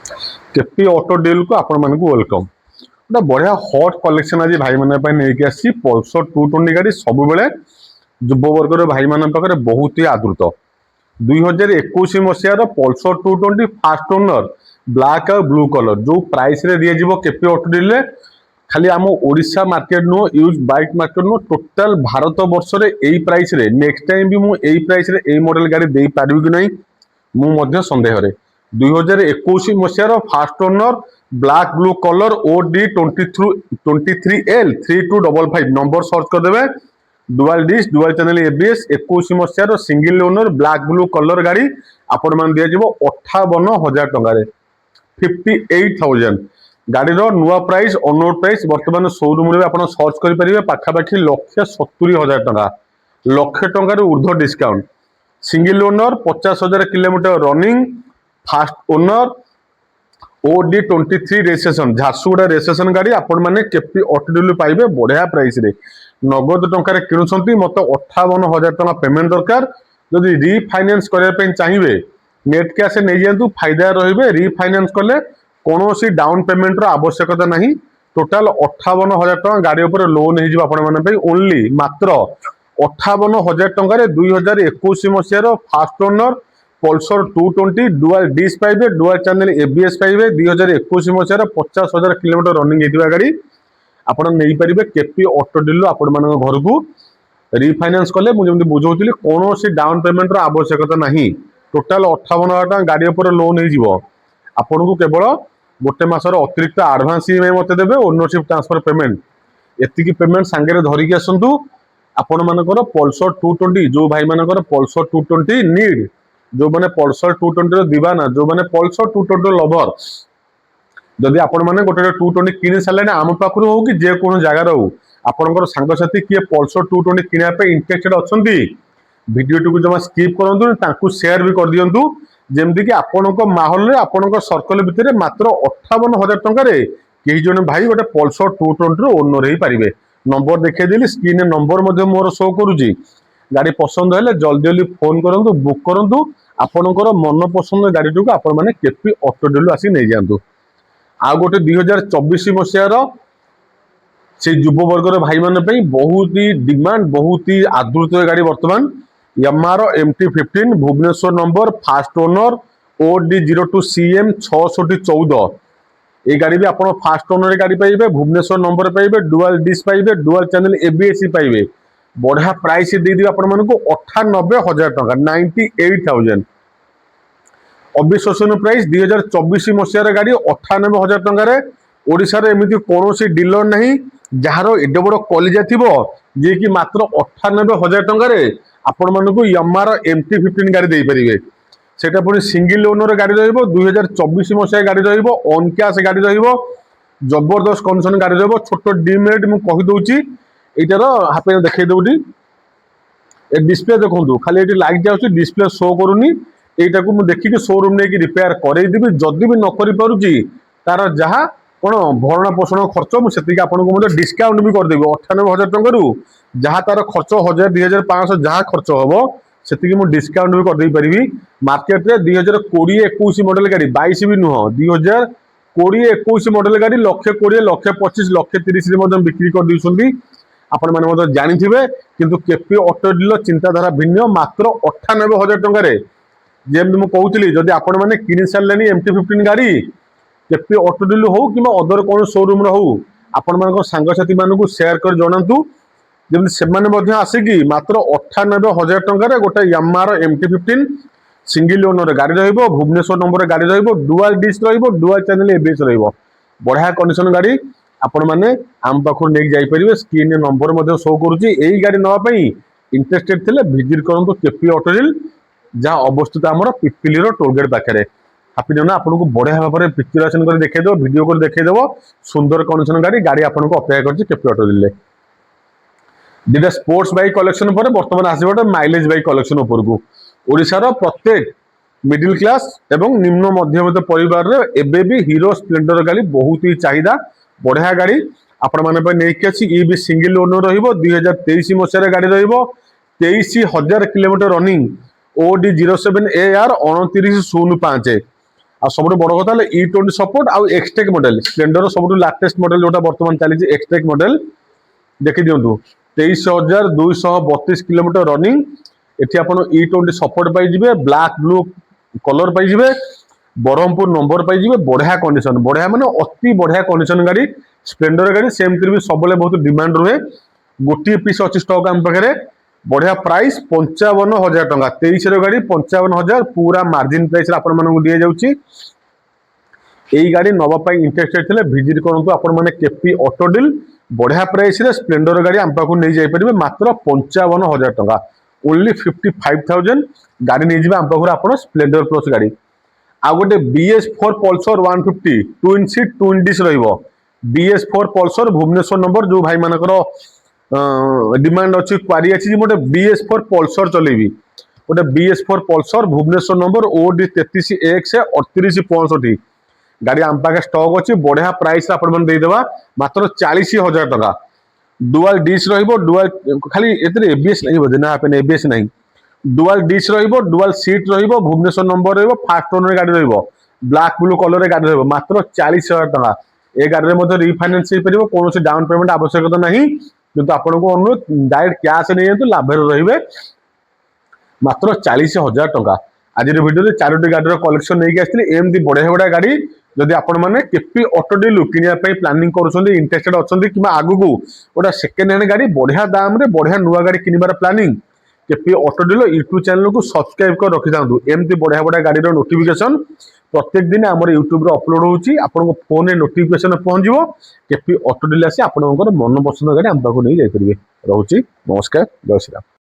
KP auto deal को आपण मानक वेलकम। गोटे बढ़िया हट कलेक्शन आज भाई मैंने नहीं आसी पल्सर 220 गाड़ी सब बेले युव वर्गर भाई मान पाखे बहुत ही आदृत। 2021 मसीहार पल्सर 220 फास्ट ओनर ब्लैक और ब्लू कलर जो प्राइस रे दिए जीवो केपी ऑटो डील रे खाली आम ओडिशा मार्केट नुह यूज बाइक मार्केट नुह टोटाल भारत वर्ष रे एई प्राइस रे नेक्स्ट टाइम भी मु एई प्राइस रे एई मॉडल गाड़ी दे पारिबि कि नहीं मु मध्य संदेह रे। 2021 मसीहार first owner black blue colour OD 23L 3255 number search करदे dual disc dual channel ABS 21 मसीहार single owner black blue colour गाड़ी आपण मान दिया जीवो 58,000 टंका 58,000 गाड़ी नुआ प्राइस अनरोड प्राइस बर्तमान शोरूम रे आपण सर्च करि परिबे पाखापाखी 1,70,000 टंका लक्षे टंका ऊर्ध्व discount single owner 50,000 kilometre running first owner O 23 registration Jharsuguda registration गाड़ी आपण माने केपी ऑटो डील पाइबे बढ़िया प्राइस रे नगद टंका किणुछंती मत 58,000 टंका पेमेंट दरकार जदि रिफाइनेंस करबा पे चाहिए नेट कैश नहीं जातु फायदा रहिबे रिफाइनेंस कले कोनोसी डाउन पेमेंट रो आवश्यकता नहीं टोटाल 58,000 टंका गाड़ी ऊपर लोन हो आपण माने पे ओनली मात्र 58,000 टंका 2021 मसीहार first owner Pulsar 220 dual disc पाइबे डुआल चैनल एबीएस पाइबे 2021 मसीहार 50,000 किलोमीटर रनिंग होइतिबा गाड़ी आपण नहीं पारिबे केपी ऑटो डील आपण मान घर को रिफाइनेंस कले मुझे बुझौली कौन सी डाउन पेमेंट रो आवश्यकता नहीं टोटाल 58,000 टंका गाड़ी ऊपर लोन हो आपन को केवल गोटे मासर अतिरिक्त एडवांस ईएमआई मत देबे ओनरशिप ट्रांसफर पेमेंट एतिकी पेमेंट सांगे धरिकी आसंतु आपण मानकर पल्सर 220 जो भाई मानकर पल्सर 220 नीड जो माने पल्सर 220 रो दीवाना जो माने पल्सर 220 लवर जदि आपण माने गोटे 220 किनि साले आम पाखरु हो कि जे कोनो जगह हो आपनकर सांगसाथी किए पल्सर 220 किनिया पे इंटरेस्टेड अछंती वीडियो को जमा स्किप करंतु तांकू शेयर भी कर दियंतु जेमति कि आपनको माहौल रे आपनको सर्कल भितरे मात्र 58,000 टंका रे केही जने भाई गोटे पल्सर 220 रो ओनर हेई परिबे नंबर देखे देली स्क्रीन रे नंबर मध्ये मोर शो करूची गाड़ी पसंद हेले जल्दी जल्दी फोन करंतु बुक करंतु आपनकर मन पसंद गाड़ी को आपण माने केपी ऑटो डील आसी नै जानतु आ गोटे 2024 मसीहार से युव वर्गर भाई माने बहुत ही डिमांड बहुत ही आदृत गाड़ी वर्तमान यामारो MT-15 Bhubaneswar number first owner OD02CM 6614 ये गाड़ी भी आपण फास्ट ओनर गाड़ी पाइबे भुवनेश्वर नंबर पाइबे डुआल डिस्क पाइबे डुआल चैनल एबीएस पाइबे बढ़िया प्राइस दे दी आपण मानकु 98,000 टंका 98,000 अविश्वसनीय प्राइस 2024 मसीहार गाड़ी 98,000 टंका ओडिशा रे एमिति कोनोसी डीलर नहीं जहार एडे बड़ कलिजा थिबो जे कि मात्र 98,000 टंका आपण मानकु यामार MT-15 गाड़ी दे परिबे सेटा पुनी सिंगल ओनर गाड़ी रहइबो 2024 मसीहा गाड़ी रहइबो ऑन कैश गाड़ी रहइबो जबरदस्त कंडीशन गाड़ी रहइबो छोटो डिमेरिट मु कहि दोउची एटार हापे देखै दोउडी ए डिस्प्ले देखंतु खाली एटी लाइट जाउची डिस्प्ले शो करूनी एटा को मु देखि के शोरूम ने कि रिपेयर करई दिबी जदी भी न करि पारुची तार जहा कोन भरणा पोषण खर्च मु सेति आपन को मते डिस्काउंट भी कर देबो 98,000 टंका रु जहा तार खर्च 1,000 2,500 जहा खर्च होबो सेति मु डिस्काउंट भी कर देई परिबी मार्केट रे 2020-21 मॉडल गाड़ी 22 भी नुह 2020-21 मॉडल गाड़ी 1,20,000 1,25,000 1,30,000 रे मदन बिक्री कर दिसुंदी आपण माने मते जानिथिबे किंतु केपी ऑटो डील चिंताधारा भिन्न मात्र 98,000 टंका रे जेम मु कहउतली जदी आपण माने किनि सारलेनी MT-15 गाड़ी केपी ऑटो डील हो कि अदर कौन शोरूम रो हो आपण मानको सांगसाथी मानको शेयर कर जणांतु जेमति सेमाने मध्य आसिकी मात्र 98,000 टंका रे गोटे यामार MT-15 सिंगल ओनर गाड़ी रहइबो भुवनेश्वर नंबर गाड़ी रहइबो डुआल डिस्क रहइबो डुआल चैनल एबीएस रहइबो बढ़िया कंडीशन गाड़ी आपण माने आम पाखु नेक जाई परिबे स्क्रीन रे नंबर मध्य शो करूची एई गाड़ी नवा पई इंटरेस्टेड थिले विजिट करंतु केपी ऑटो डील जहा अवस्थित हमर पिपिली रो टोल गेट पाखरे हापी ना आपको बढ़िया भाव में पिक्चरेशन कर देखे दो वीडियो कर देखे देव सुंदर कंडीशन गाड़ी गाड़ी आपको अपेक्षा कर केपी ऑटो डील दुटा स्पोर्ट्स बाइक कलेक्शन पर बर्तमान आसो माइलेज बाइक कलेक्शन उपरकू ओडिशार प्रत्येक मिडिल क्लास एवं निम्न मध्यवित्त परिवार रे एबे भी हीरो स्प्लेंडर गाड़ी बहुत ही चाहिदा बढ़िया गाड़ी आपण माने नहीं आसी ये भी सिंगल ओनर रहिबो 2023 मसीहार गाड़ी रहिबो 23,000 किलोमीटर रनिंग OD07AR 2905 आ सब बड़ कथा E20 सपोर्ट आउ एक्सटेक मॉडल स्प्लेंडर सब लाटेस्ट मॉडल जोटा बर्तमान चली एक्सटेक मॉडल देखि दिंतु 23,232 किलोमीटर रनिंग एटी आप E20 सपोर्ट पाइबे ब्लैक ब्लू कलर पाइबे ब्रह्मपुर नंबर पाइबे बढ़िया कंडीशन बढ़िया माने अति बढ़िया कंडीशन गाड़ी स्प्लेंडर गाड़ी सेमती भी सब बहुत डिमांड रुहे गोटे पीस अच्छी स्टॉक आम पाखे बढ़िया प्राइस 55,000 टंका 23 गाड़ी 55,000 पूरा मार्जिन प्राइस दि जाउची एई गाड़ी नवा इंटरेस्टेड थे विजिट करूँ आपण मैंने केपी ऑटो डील बढ़िया प्राइस रे स्प्लेंडर गाड़ी आम पाखु नहीं जाइपर मात्र 55,000 टंका ओनली 55,000 गाड़ी नहीं जाए आम पाखु आप स्प्लेंडर प्लस गाड़ी आ गोटे BS4 Pulsar 150 twin seat twin disc BS4 Pulsar Bhubaneswar number जो भाई मानकर डिमांड अच्छी क्वारी अच्छी गोटे BS4 पल्सर चलेबी गोटे BS4 Pulsar Bhubaneswar number OD 33X 3865 गाड़ी आम पाखे स्टॉक अच्छी बढ़िया प्राइस देदेवा मात्र 40,000 टंका डुआल डिश डुआल खाली एबीएस नहीं बोधे ना एबीएस नहीं dual disc dual seat Bhubaneswar number first owner गाड़ी ब्लैक ब्लू कलर गाड़ी मात्र 40,000 टंका ए गाड़ी रिफाइनान्स कौन डाउन पेमेंट आवश्यकता नहीं किंतु आपको अनुरोध डायरेक्ट कैश नहीं लाभ रे मात्र 40,000 टंका आज वीडियो चारोटी गाड़ी कलेक्शन नहीं आसती एमती बढ़िया बढ़िया गाड़ी जदि आपण मैंने केपी ऑटो डील किनापी प्लानिंग कर इंटरेस्टेड अच्छा कि आगू गोटे सेकेंड हैंड गाड़ी बढ़िया दाम रे बढ़िया नुआ गाड़ी किनबार planning KP auto deal YouTube channel को सब्सक्राइब कर रखी था एमती बढ़िया बढ़िया गाड़ी नोटिफिकेशन प्रत्येक दिन आम यूट्यूब अपलोड होची आपन फोन में नोटिफिकेशन पहुंचो केपी ऑटो डील आसी आपन मन पसंद गाड़ी आम पाखु नहीं जाइए रोची नमस्कार जय श्री राम।